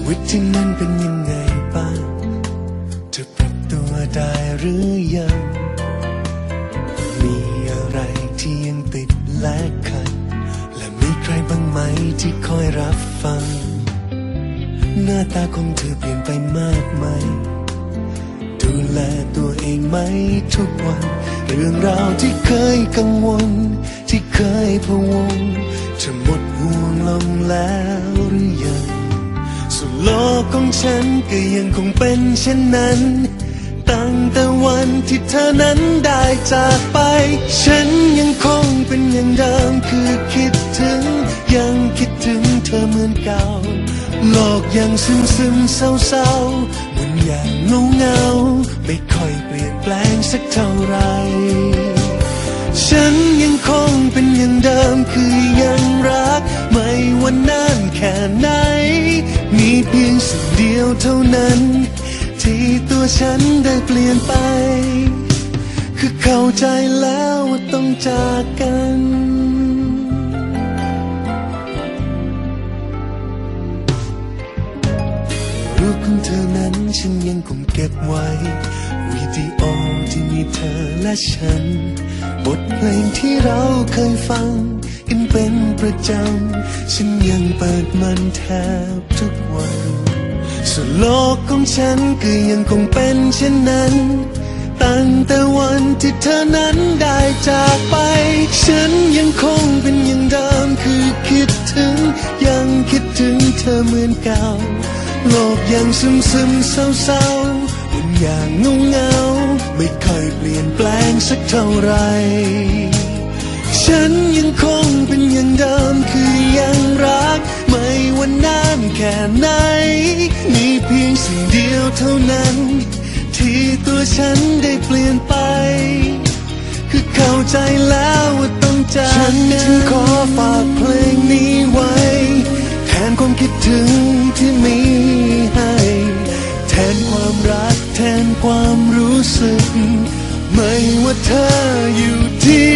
วิตที่นั้นเป็นยังไงบ้างเธอปรับตัวได้หรือยังมีอะไรที่ยังติดและขัดและมีใครบ้างไหมที่คอยรับฟังหน้าตาของเธอเปลี่ยนไปมากไหมดูแลตัวเองไหมทุกวันเรื่องราวที่เคยกังวลที่เคยพะวงเธอหมดห่วงลงแล้วหรือยังส่วนโลกของฉันก็ยังคงเป็นเช่นนั้นตั้งแต่วันที่เธอนั้นได้จากไปฉันยังคงเป็นอย่างเดิมคือคิดถึงยังคิดถึงเธอเหมือนเก่าโลกยังซึมเศร้าเหมือนอย่างเงาไม่ค่อยเปลี่ยนแปลงสักเท่าไรฉันยังคงเป็นอย่างเดิมคือยังรักไม่ว่านานแค่ไหนมีเพียงสิ่งเดียวเท่านั้นที่ตัวฉันได้เปลี่ยนไปคือเข้าใจแล้วว่าต้องจากกันรูปของเธอนั้นฉันยังคงเก็บไว้วิดีโอที่มีเธอและฉันบทเพลงที่เราเคยฟังกันเป็นประจำฉันยังเปิดมันแทบทุกวันส่วนโลกของฉันก็ยังคงเป็นเช่นนั้นตั้งแต่วันที่เธอนั้นได้จากไปฉันยังคงเป็นอย่างเดิมคือคิดถึงยังคิดถึงเธอเหมือนเก่าโลกยังซึมเศร้ามันอย่างเงาไม่ค่อยเปลี่ยนแปลงสักเท่าไรฉันยังคงเป็นอย่างเดิมคือยังรักไม่ว่านานแค่ไหนมีเพียงสิ่งเดียวเท่านั้นที่ตัวฉันได้เปลี่ยนไปคือเข้าใจแล้วว่าต้องจากฉันจึงขอฝากเพลงนี้ไว้แทนความคิดถึงที่มีให้แทนความรักแทนความรู้สึกไม่ว่าเธออยู่ที่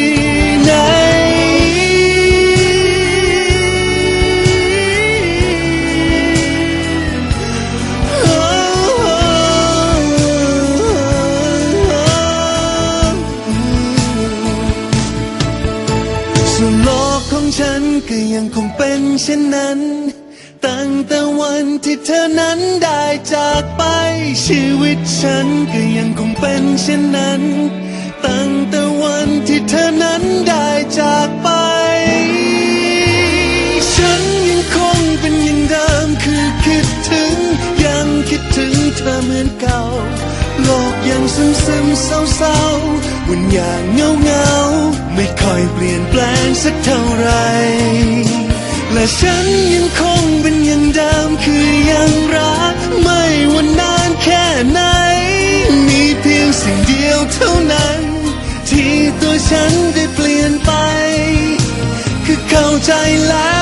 ไหนส่วนโลกของฉันก็ยังคงเป็นเช่นนั้นตั้งแต่วันที่เธอนั้นได้จากไปชีวิตฉันก็ยังคงเป็นเช่นนั้นตั้งแต่วันที่เธอนั้นได้จากไปฉันยังคงเป็นอย่างเดิมคือคิดถึงยังคิดถึงเธอเหมือนเก่าโลกยังซึมเศร้าวันอย่างเงาไม่ค่อยเปลี่ยนแปลงสักเท่าไรและฉันยังคงเป็นอย่างเดิมคือยังรักไม่ว่านานแค่ไหนมีเพียงสิ่งเดียวเท่านั้นที่ตัวฉันได้เปลี่ยนไปคือเข้าใจแล้ว